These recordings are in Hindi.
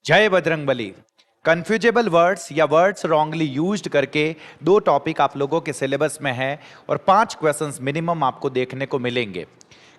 जय बजरंगबली। कन्फ्यूजेबल वर्ड्स या वर्ड्स रॉन्गली यूज्ड करके दो टॉपिक आप लोगों के सिलेबस में है और 5 क्वेश्चंस मिनिमम आपको देखने को मिलेंगे।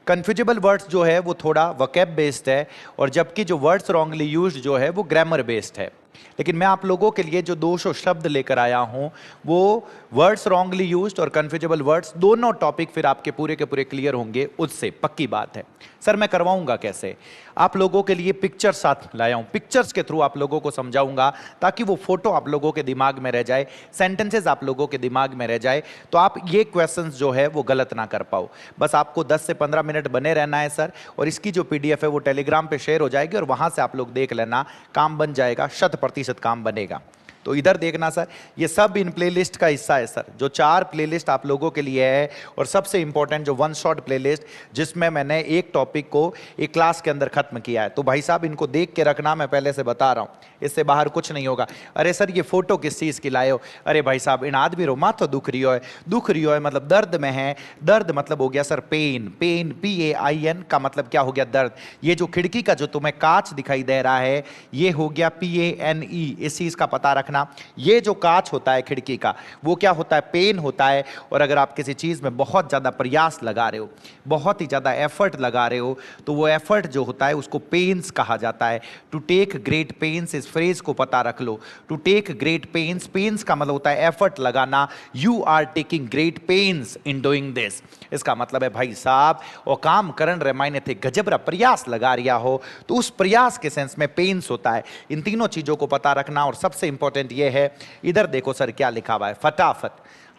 कन्फ्यूजेबल वर्ड्स जो है वो थोड़ा वोकैब बेस्ड है और जबकि जो वर्ड्स रॉन्गली यूज्ड जो है वो ग्रामर बेस्ड है। लेकिन मैं आप लोगों के लिए जो 200 शब्द लेकर आया हूं वो वर्ड्स रॉन्गली यूज्ड और कन्फ्यूजेबल वर्ड्स दोनों टॉपिक फिर आपके पूरे के पूरे क्लियर होंगे, उससे पक्की बात है। सर मैं करवाऊंगा कैसे? आप लोगों के लिए पिक्चर्स साथ लाया हूं, पिक्चर्स के थ्रू आप लोगों को समझाऊंगा ताकि वो फोटो आप लोगों के दिमाग में रह जाए, सेंटेंसेस आप लोगों के दिमाग में रह जाए, तो आप ये क्वेश्चंस जो है वो गलत ना कर पाओ। बस आपको 10 से 15 मिनट बने रहना है सर, और इसकी जो पीडीएफ है वो टेलीग्राम पे शेयर हो जाएगी और वहां से आप लोग देख लेना, काम बन जाएगा, 100% काम बनेगा। तो इधर देखना सर, ये सब इन प्लेलिस्ट का हिस्सा है सर, जो 4 प्लेलिस्ट आप लोगों के लिए है, और सबसे इंपॉर्टेंट जो वन शॉट प्लेलिस्ट जिसमें मैंने एक टॉपिक को एक क्लास के अंदर खत्म किया है। तो भाई साहब इनको देख के रखना, मैं पहले से बता रहा हूं, इससे बाहर कुछ नहीं होगा। अरे सर ये फोटो किस चीज की लाए हो? अरे भाई साहब इन आदमी रो माथो दुख रही है, दुख रही है मतलब दर्द में है। दर्द मतलब हो गया सर पेन, पेन PAIN का मतलब क्या हो गया? दर्द। ये जो खिड़की का जो तुम्हें कांच दिखाई दे रहा है ये हो गया PANE, इस चीज का पता रखना। ये जो कांच होता है खिड़की का वो क्या होता है? पेन होता है। और अगर आप किसी चीज में बहुत ज्यादा प्रयास लगा रहे हो, बहुत ही ज्यादा एफर्ट लगा रहे हो, तो वो एफर्ट जो होता है उसको पेन्स कहा जाता है। टू टेक ग्रेट पेन्स, इस फ्रेज को पता रख लो। To take great pains, pains का मतलब होता है एफर्ट लगाना। You are taking great pains in doing this, इसका मतलब है भाई साहब और काम करन रे मायने थे गजबरा प्रयास लगा रिया हो, तो उस प्रयास के सेंस में पेन्स होता है। इन तीनों चीजों को पता रखना। और सबसे इंपॉर्टेंट ये है, इधर देखो सर क्या लिखा हुआ है, फटाफट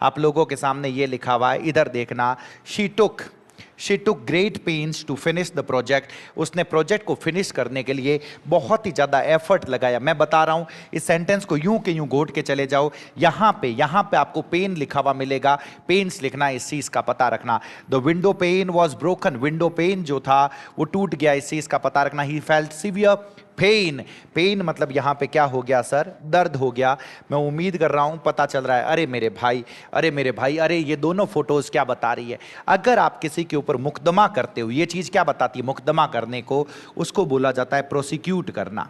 आप लोगों के सामने ये लिखा हुआ है, इधर देखना। She took great pains to finish the project, उसने प्रोजेक्ट को फिनिश करने के लिए बहुत ही ज्यादा एफर्ट लगाया। मैं बता रहा हूं, इस सेंटेंस को यूं के यूं घोट के चले जाओ, यहां पे आपको पेन लिखा हुआ मिलेगा, पेन्स लिखना, इस चीज का पता रखना। The window pain was broken, window pane जो था वो टूट गया, इस चीज का पता रखना। He felt severe pain, pain मतलब यहां पे क्या हो गया सर? दर्द हो गया। मैं उम्मीद कर रहा हूं पता चल रहा है। अरे मेरे भाई, अरे मेरे भाई, अरे ये दोनों फोटोज क्या बता रही है? अगर आप किसी के ऊपर मुकदमा करते हो, ये चीज क्या बताती है? मुकदमा करने को उसको बोला जाता है प्रोसिक्यूट करना।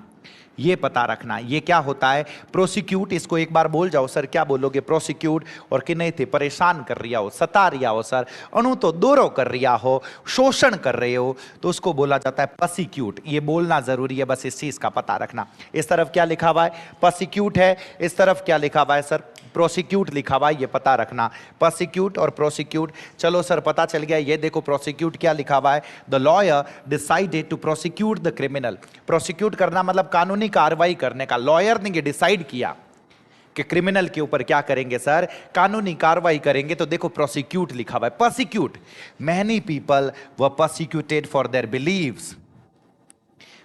ये पता रखना, ये क्या होता है? प्रोसिक्यूट। इसको एक बार बोल जाओ सर, क्या बोलोगे? प्रोसिक्यूट। और कि नहीं थे परेशान कर रिया हो, सता रिया हो सर, अनु तो दोरो कर रिया हो, शोषण कर रहे हो, तो उसको बोला जाता है प्रोसिक्यूट। ये बोलना जरूरी है, बस इस चीज का पता रखना। इस तरफ क्या लिखा हुआ है? प्रोसिक्यूट है। इस तरफ क्या लिखा हुआ है सर? प्रोसिक्यूट लिखा हुआ है, ये पता रखना। प्रोसिक्यूट और प्रोसिक्यूट, चलो सर पता चल गया। ये देखो प्रोसिक्यूट क्या लिखा हुआ है? The lawyer decided to prosecute the criminal. Prosecute करना मतलब कानूनी कार्रवाई करने का। लॉयर ने ये डिसाइड किया कि क्रिमिनल के ऊपर क्या करेंगे सर? कानूनी कार्रवाई करेंगे। तो देखो प्रोसिक्यूट लिखा हुआ है। Prosecute, many people were prosecuted for their believes,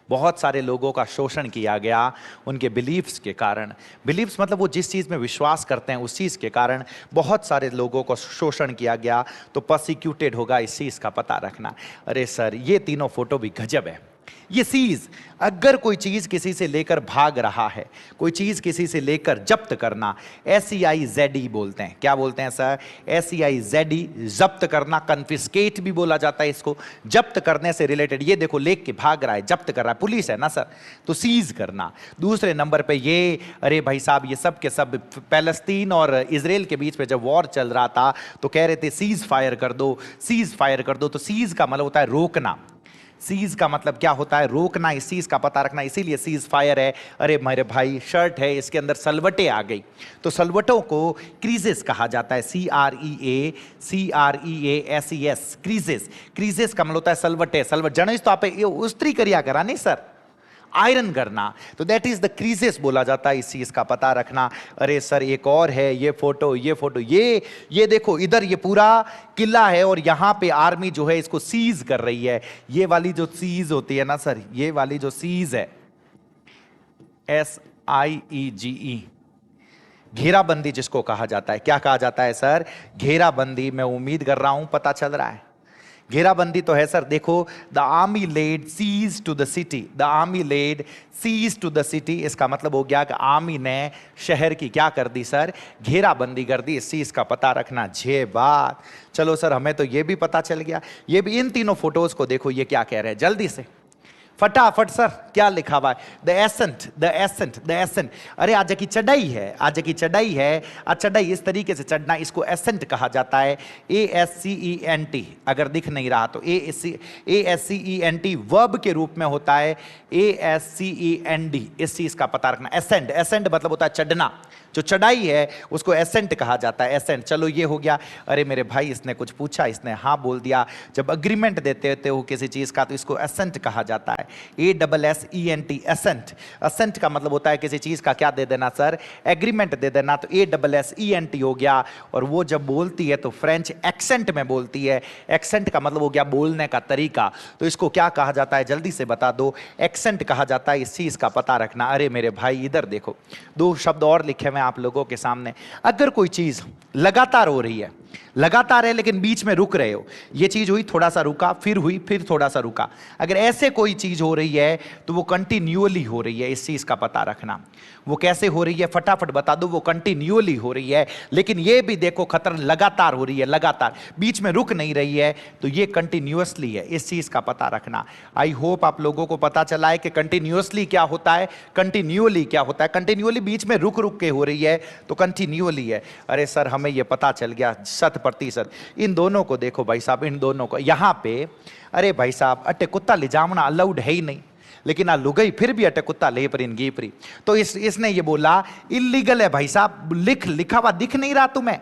बहुत सारे लोगों का शोषण किया गया उनके बिलीफ्स के कारण। बिलीफ्स मतलब वो जिस चीज़ में विश्वास करते हैं उस चीज़ के कारण बहुत सारे लोगों को शोषण किया गया, तो प्रोसिक्यूटेड होगा, इस चीज़ का पता रखना। अरे सर ये तीनों फोटो भी गजब है। ये चीज, अगर कोई चीज किसी से लेकर भाग रहा है, कोई चीज किसी से लेकर जब्त करना, SEIZE बोलते हैं। क्या बोलते हैं सर? SEIZE, जब्त करना। कन्फिस्केट भी बोला जाता है इसको, जब्त करने से रिलेटेड। ये देखो लेके भाग रहा है, जब्त कर रहा है, पुलिस है ना सर, तो सीज करना। दूसरे नंबर पे ये, अरे भाई साहब ये सब के सब पैलेस्तीन और इजराइल के बीच में जब वॉर चल रहा था तो कह रहे थे सीज फायर कर दो, सीज फायर कर दो। तो सीज का मतलब होता है रोकना, सीज का मतलब क्या होता है? रोकना, इस चीज का पता रखना, इसीलिए सीज फायर है। अरे मेरे भाई शर्ट है, इसके अंदर सलवटें आ गई, तो सलवटों को क्रीजेस कहा जाता है। CREASES, creases. क्रीजेस का मतलब होता है सलवटे। सलवट जनिस तो आप उस्त्री करिया करा नहीं सर, आयरन करना, तो दैट इज द क्रीजेस बोला जाता है, इस चीज का पता रखना। अरे सर एक और है, ये फोटो, ये देखो इधर ये पूरा किला है और यहां पे आर्मी जो है इसको सीज कर रही है। ये वाली जो सीज होती है ना सर, ये वाली जो सीज है SIEGE, घेराबंदी जिसको कहा जाता है। क्या कहा जाता है सर? घेराबंदी। मैं उम्मीद कर रहा हूं पता चल रहा है। घेराबंदी तो है सर। देखो the army laid siege to the city, the army laid siege to the city, इसका मतलब हो गया कि आर्मी ने शहर की क्या कर दी सर? घेराबंदी कर दी। इस चीज का पता रखना। जे बात। चलो सर हमें तो ये भी पता चल गया। ये भी इन तीनों फोटोज को देखो, ये क्या कह रहे हैं जल्दी से फटाफट सर क्या लिखा हुआ है? The ascent, the ascent, the ascent. अरे आज की चढ़ाई है, आज की चढ़ाई है। चढ़ाई इस तरीके से चढ़ना, इसको एसेंट कहा जाता है। ASCENT, अगर दिख नहीं रहा तो ASCENT वर्ब के रूप में होता है। ASCEND, इस चीज का पता रखना। एसेंट, एसेंट मतलब होता है चढ़ना। जो चढ़ाई है उसको एसेंट कहा जाता है, एसेंट। चलो ये हो गया। अरे मेरे भाई इसने कुछ पूछा, इसने हाँ बोल दिया। जब अग्रीमेंट देते हो किसी चीज का तो इसको एसेंट कहा जाता है। ASSENT, accent. एसेंट का मतलब होता है किसी चीज का क्या दे देना सर? एग्रीमेंट दे देना। तो ASSENT हो गया। और वो जब बोलती है तो फ्रेंच एक्सेंट में बोलती है। एक्सेंट का मतलब हो गया बोलने का तरीका। तो इसको क्या कहा जाता है जल्दी से बता दो? एक्सेंट कहा जाता है। इस चीज का पता रखना। अरे मेरे भाई इधर देखो, दो शब्द और लिखे हुए आप लोगों के सामने। अगर कोई चीज लगातार हो रही है, लगातार है लेकिन बीच में रुक रहे हो, ये चीज हुई, थोड़ा सा रुका, फिर हुई, फिर थोड़ा सा रुका, अगर ऐसे कोई चीज हो रही है तो वो कंटिन्यूअली हो रही है। इस चीज का पता रखना। वो कैसे हो रही है फटाफट बता दो? वो कंटिन्यूअली हो रही है। लेकिन ये भी देखो खतर, लगातार हो रही है, लगातार, बीच में रुक नहीं रही है, तो ये कंटिन्यूअसली है। इस चीज का पता रखना। आई होप आप लोगों को पता चला है कि कंटिन्यूअसली क्या होता है, कंटिन्यूअली क्या होता है। कंटिन्यूअली बीच में रुक रुक के हो रही है तो कंटिन्यूअली है। अरे सर हमें यह पता चल गया 100%। इन दोनों को देखो भाई साहब, इन दोनों को यहां पे, अरे भाई साहब अटे कुत्ता ले जामना अलाउड है ही नहीं, लेकिन आ लुगई फिर भी अटे कुत्ता ले परिन गीपरी। तो इसने ये बोला इलीगल है भाई साहब। लिखा हुआ दिख नहीं रहा तुम्हें?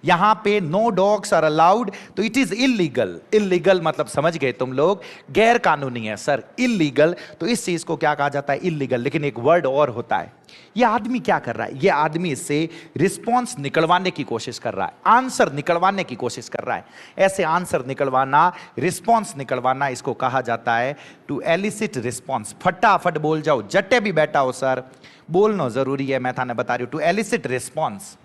यहां पे नो डॉग्स आर अलाउड, तो इट इज इलीगल। इलीगल मतलब समझ गए तुम लोग, गैर कानूनी है सर, इलीगल। तो इस चीज को क्या कहा जाता है? इलीगल। लेकिन एक वर्ड और होता है। ये आदमी क्या कर रहा है? ये आदमी इससे रिस्पॉन्स निकलवाने की कोशिश कर रहा है, आंसर निकलवाने की कोशिश कर रहा है। ऐसे आंसर निकलवाना, रिस्पॉन्स निकलवाना, इसको कहा जाता है टू एलिसिट रिस्पॉन्स। फटाफट बोल जाओ, जट्टे भी बैठा हो सर, बोलना जरूरी है, मैं थाने बता रही हूं। टू एलिसिट रिस्पॉन्स,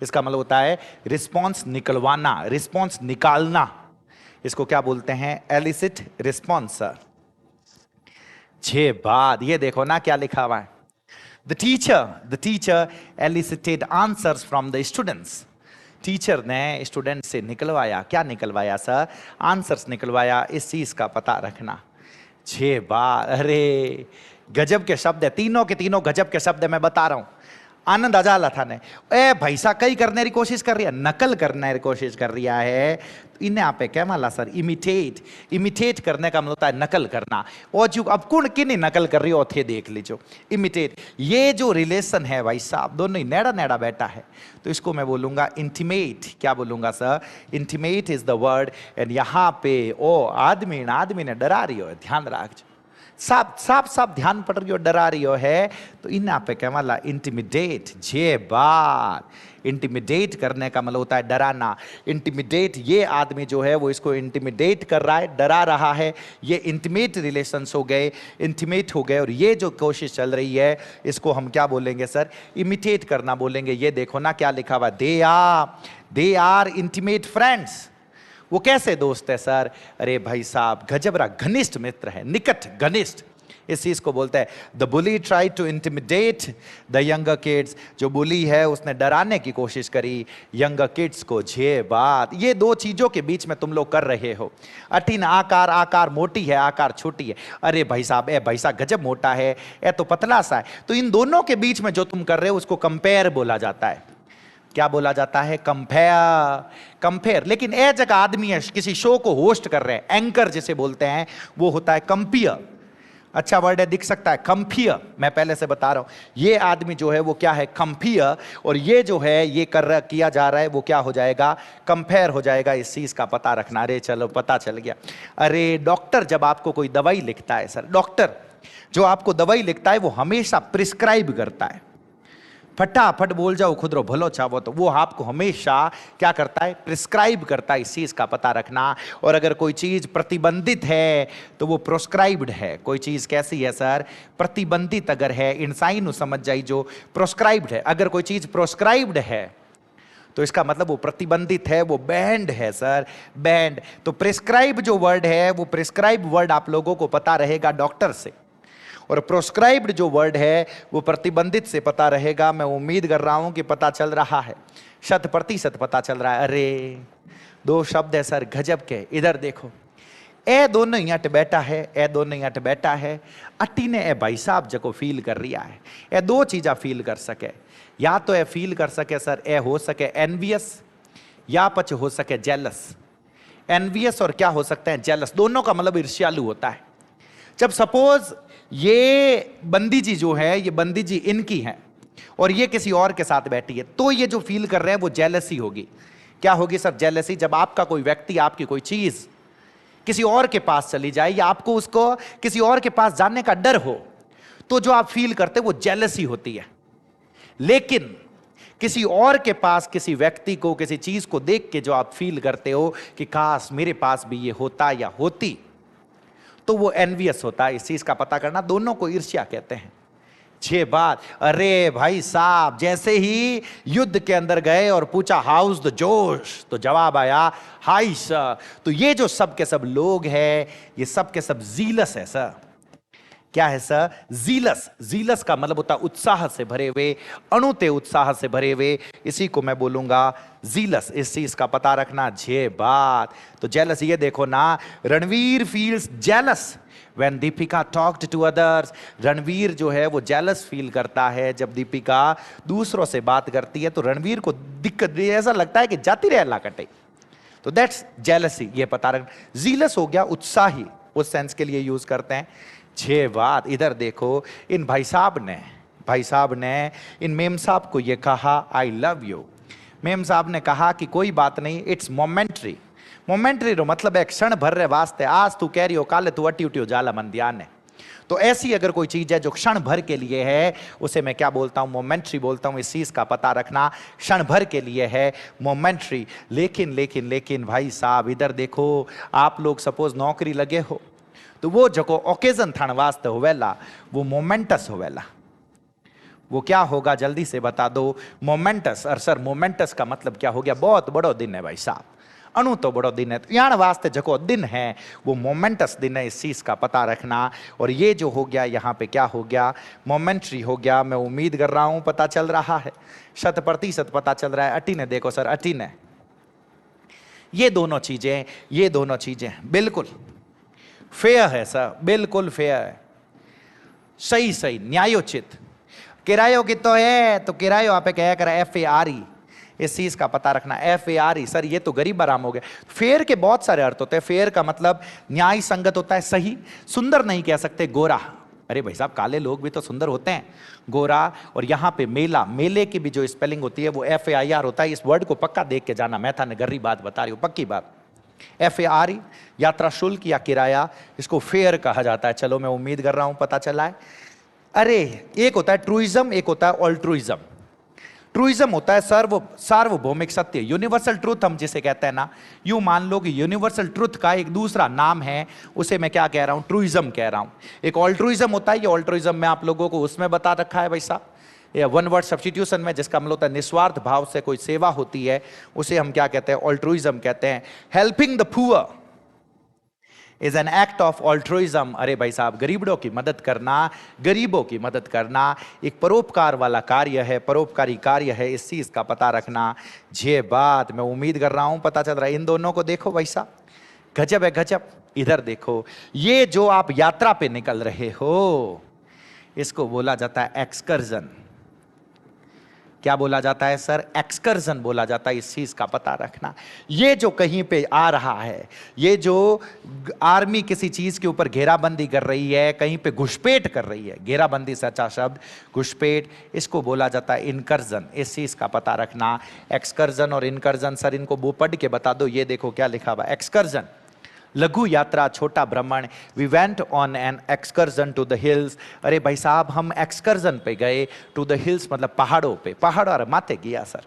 इसका मतलब होता है रिस्पॉन्स निकलवाना, रिस्पॉन्स निकालना। इसको क्या बोलते हैं? Elicit response. छह बाद ये देखो ना क्या लिखा हुआ है। The teacher elicited answers from the students. Teacher ने स्टूडेंट से निकलवाया, क्या निकलवाया सर? आंसर्स निकलवाया। इस चीज का पता रखना। 6 बार। अरे गजब के शब्द है, तीनों के तीनों गजब के शब्द है, मैं बता रहा हूं। आनंद आ जाला था ने ए भाई सा कई करने की कोशिश कर रही है, नकल करने की कोशिश कर रही है। तो इन्हें आप क्या माला सर? इमिटेट। इमिटेट करने का मतलब होता है नकल करना। और जो अब कौन किन नकल कर रही हो थे देख लीजिए। इमिटेट, ये जो रिलेशन है भाई साहब, दोनों ही नेड़ा नेड़ा बैठा है, तो इसको मैं बोलूंगा इंटीमेट। क्या बोलूंगा sir? Intimate is the word. And यहां पे ओ आदमी ने डरा रही हो, ध्यान रख, साफ ध्यान पड़ रही हो, डरा रही हो है, तो इन पे क्या वाला? इंटिमिडेट। 6 बार। इंटिमिडेट करने का मतलब होता है डराना। इंटिमिडेट, ये आदमी जो है वो इसको इंटिमिडेट कर रहा है, डरा रहा है। ये इंटिमेट रिलेशंस हो गए, इंटिमेट हो गए। और ये जो कोशिश चल रही है इसको हम क्या बोलेंगे सर? इमिटेट करना बोलेंगे। ये देखो ना क्या लिखा हुआ, दे आर इंटिमेट फ्रेंड्स। वो कैसे दोस्त है सर? अरे भाई साहब गजबरा घनिष्ठ मित्र है, निकट घनिष्ठ, इस चीज को बोलते हैं। The bully try to intimidate the younger kids. जो बुली है उसने डराने की कोशिश करी यंगर किड्स को। 6 बात। ये दो चीजों के बीच में तुम लोग कर रहे हो। अठिन आकार मोटी है, आकार छोटी है। अरे भाई साहब, ए भाई साहब गजब मोटा है, ए तो पतला सा है। तो इन दोनों के बीच में जो तुम कर रहे हो उसको कंपेयर बोला जाता है। क्या बोला जाता है? कंपेयर। लेकिन ए जगह आदमी है, किसी शो को होस्ट कर रहे हैं, एंकर जिसे बोलते हैं, वो होता है कंपेयर। अच्छा वर्ड है, दिख सकता है, कंपेयर। मैं पहले से बता रहा हूं, ये आदमी जो है वो क्या है? कंपेयर। और ये जो है ये किया जा रहा है वो क्या हो जाएगा? कंपेयर हो जाएगा। इस चीज का पता रखना। अरे चलो पता चल गया। अरे डॉक्टर जब आपको कोई दवाई लिखता है सर, डॉक्टर जो आपको दवाई लिखता है वो हमेशा प्रिस्क्राइब करता है। फटाफट बोल जाओ, खुदरो भलो चाहो, तो वो आपको हमेशा क्या करता है? प्रिस्क्राइब करता है। इस चीज का पता रखना। और अगर कोई चीज प्रतिबंधित है तो वो प्रोस्क्राइब्ड है। कोई चीज कैसी है सर? प्रतिबंधित अगर है, इंसाइन समझ जाई, जो प्रोस्क्राइब्ड है। अगर कोई चीज प्रोस्क्राइब्ड है तो इसका मतलब वो प्रतिबंधित है, वो बैंड है सर, बैंड। तो प्रिस्क्राइब जो वर्ड है, वो प्रिस्क्राइब वर्ड आप लोगों को पता रहेगा डॉक्टर से, और प्रोस्क्राइब्ड जो वर्ड है वो प्रतिबंधित से पता रहेगा। मैं उम्मीद कर रहा हूं कि पता चल रहा है, 100% पता चल रहा है। अरे 2 शब्द है सर गजब के, इधर देखो। ए दोनों अट बैठा है, ए दोनों अट बैठा है, अटी ने ए भाई साहब जको फील कर रिया है। ए दो चीज़ा फील कर सके, या तो ए फील कर सके सर, ए हो सके एनवियस, या पच हो सके जेलस। एनवियस और क्या हो सकते हैं, जेलस। दोनों का मतलब ईर्ष्यालु होता है। जब सपोज ये बंदी जी जो है, ये बंदी जी इनकी है और ये किसी और के साथ बैठी है, तो ये जो फील कर रहे हैं वो जेलसी होगी। क्या होगी सर, जेलसी। जब आपका कोई व्यक्ति, आपकी कोई चीज किसी और के पास चली जाए, या आपको उसको किसी और के पास जाने का डर हो, तो जो आप फील करते वो जेलसी होती है। लेकिन किसी और के पास, किसी व्यक्ति को, किसी चीज को देख के जो आप फील करते हो कि काश मेरे पास भी ये होता या होती, तो वो एनवियस होता है। इस चीज का पता करना, दोनों को ईर्ष्या कहते हैं। छह बात। अरे भाई साहब, जैसे ही युद्ध के अंदर गए और पूछा हाउस द जोश, तो जवाब आया हाई सर। तो ये जो सब के सब लोग हैं, ये सब के सब जीलस है सर। क्या है सर, जीलस। जीलस का मतलब होता है उत्साह से भरे हुए, अणुते उत्साह से भरे हुए, इसी को मैं बोलूंगा जीलस। इस चीज का पता रखना। छह बात। तो जेलस, ये देखो ना, Ranveer feels jealous When Deepika talked to others, Ranveer जो है वो जेलस फील करता है जब दीपिका दूसरों से बात करती है, तो रणवीर को दिक्कत, ऐसा लगता है कि जाती रहे अल्लाह कटे। तो दैट्स जेलसी, ये पता रख। जीलस हो गया उत्साही, उस सेंस के लिए यूज करते हैं। छह बात। इधर देखो, इन भाई साहब ने इन मेम साहब को ये कहा आई लव यू। मेम साहब ने कहा कि कोई बात नहीं, इट्स मोमेंट्री। मोमेंट्री रो मतलब एक क्षण भर रे वास्ते, आज तू कह रही हो काले तू अटी उटी हो जाला मन ध्यान है। तो ऐसी अगर कोई चीज है जो क्षण भर के लिए है, उसे मैं क्या बोलता हूं, मोमेंट्री बोलता हूं। इस चीज का पता रखना, क्षण भर के लिए है, मोमेंट्री। लेकिन लेकिन लेकिन भाई साहब इधर देखो, आप लोग सपोज नौकरी लगे हो, तो वो जको ओकेजन थान वास्ते होवेला, वो मोमेंटस होवेला। वो क्या होगा जल्दी से बता दो, मोमेंटस। और सर मोमेंटस का मतलब क्या हो गया, बहुत बड़ो दिन है भाई साहब, अणु तो बड़ो दिन है। तो यहाँ वास्ते जको दिन है वो मोमेंटस दिन है, इस चीज का पता रखना। और ये जो हो गया यहाँ पे क्या हो गया, मोमेंट्री हो गया। मैं उम्मीद कर रहा हूं पता चल रहा है, 100% पता चल रहा है। अटी ने देखो सर, अटी ने ये दोनों चीजें बिल्कुल फेयर है सर, बिल्कुल फेयर है, सही न्यायोचित। किरायो कितो है, तो किरायो आप कह कर FARE, इस चीज का पता रखना। FARE सर, ये तो गरीब आराम हो गया। फेयर के बहुत सारे अर्थ होते हैं। फेयर का मतलब न्याय संगत होता है, सही। सुंदर नहीं कह सकते, गोरा। अरे भाई साहब, काले लोग भी तो सुंदर होते हैं, गोरा। और यहाँ पे मेला, मेले की भी जो स्पेलिंग होती है वो FAIR होता है। इस वर्ड को पक्का देख के जाना, मैं था गर्री बात बता रही हूँ, पक्की बात। FARE यात्रा शुल्क या किराया, इसको फेयर कहा जाता है। चलो मैं उम्मीद कर रहा हूं पता चला है। अरे एक होता है ट्रूइज्म, एक होता है ऑल्ट्रुइज्म। ट्रूइज्म होता है सार्वभौमिक सत्य, यूनिवर्सल ट्रूथ हम जिसे कहते हैं ना, यूं मान लो कि यूनिवर्सल ट्रूथ का एक दूसरा नाम है, उसे मैं क्या कह रहा हूं, ट्रूइज्म कह रहा हूं। एक ऑल्ट्रुइज्म होता है, ये ऑल्ट्रुइज्म मैं आप लोगों को उसमें बता रखा है भाई साहब, या वन वर्ड सब्स्टिट्यूशन में, जिसका मतलब होता है निस्वार्थ भाव से कोई सेवा होती है, उसे हम क्या कहते हैं, ऑल्ट्रुइज्म कहते हैं। Helping the poor is an act of altruism. अरे भाई साहब, गरीबों की मदद करना, गरीबों की मदद करना एक परोपकार वाला कार्य है, परोपकारी कार्य है, इस चीज का पता रखना। ये बात मैं उम्मीद कर रहा हूं पता चल रहा है। इन दोनों को देखो भाई साहब, गजब है गजब। इधर देखो, ये जो आप यात्रा पे निकल रहे हो, इसको बोला जाता है एक्सकर्जन। क्या बोला जाता है सर, एक्सकर्जन बोला जाता है। इस चीज का पता रखना। ये जो कहीं पे आ रहा है, ये जो आर्मी किसी चीज के ऊपर घेराबंदी कर रही है, कहीं पे घुसपैठ कर रही है, घेराबंदी से अच्छा शब्द घुसपैठ, इसको बोला जाता है इनकर्जन। इस चीज का पता रखना। एक्सकर्जन और इनकर्जन, सर इनको वो पढ़ के बता दो। ये देखो क्या लिखा हुआ, एक्सकर्जन लघु यात्रा, छोटा भ्रमण। We went on an excursion to the hills. अरे भाई साहब, हम एक्सकर्जन पे गए, टू द हिल्स मतलब पहाड़ों पे, पहाड़ और माथे गया sir.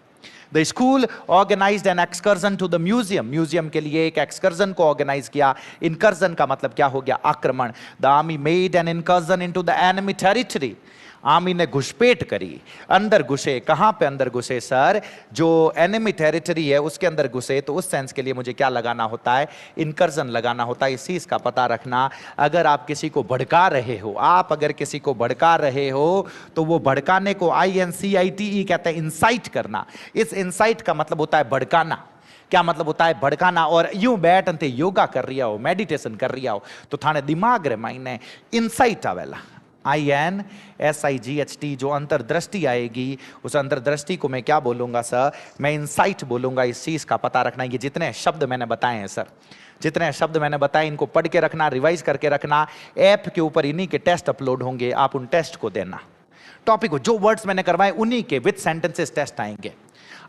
The school organised an excursion to the museum, museum के लिए एक एक्सकर्जन को ऑर्गेनाइज किया। इनकर्जन का मतलब क्या हो गया, आक्रमण। The army made an incursion into the enemy territory, army ने घुसपैठ करी, अंदर घुसे। कहां पे अंदर घुसे सर, जो एनिमी टेरिटरी है उसके अंदर घुसे। तो उस सेंस के लिए मुझे क्या लगाना होता है, इनकर्जन लगाना होता है। इस चीज का पता रखना। अगर आप किसी को भड़का रहे हो, आप अगर किसी को भड़का रहे हो, तो वो भड़काने को INCITE कहते हैं, इंसाइट करना। इस इंसाइट का मतलब होता है भड़काना। क्या मतलब होता है भड़काना। और यूं बैठते योगा कर रिया हो, मेडिटेशन कर रिया हो, तो थाने दिमाग रे मायने इनसाइट आवेला, INSIGHT, जो अंतर्दृष्टि आएगी, उस अंतर्दृष्टि को मैं क्या बोलूंगा सर, मैं इनसाइट बोलूंगा। इस चीज का पता रखना। ये जितने शब्द मैंने बताए हैं सर, जितने शब्द मैंने बताए, इनको पढ़ के रखना, रिवाइज करके रखना। ऐप के ऊपर इन्हीं के टेस्ट अपलोड होंगे, आप उन टेस्ट को देना। टॉपिक को जो वर्ड्स मैंने करवाए उन्हीं के विद सेंटेंसेस टेस्ट आएंगे,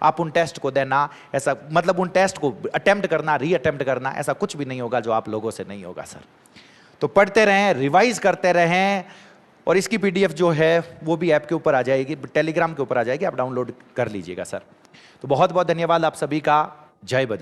आप उन टेस्ट को देना। ऐसा मतलब उन टेस्ट को अटेम्प्ट करना, री अटेम्प्ट करना, ऐसा कुछ भी नहीं होगा जो आप लोगों से नहीं होगा सर। तो पढ़ते रहें, रिवाइज करते रहें। और इसकी PDF जो है वो भी ऐप के ऊपर आ जाएगी, टेलीग्राम के ऊपर आ जाएगी, आप डाउनलोड कर लीजिएगा सर। तो बहुत बहुत धन्यवाद आप सभी का। जय बजरंग।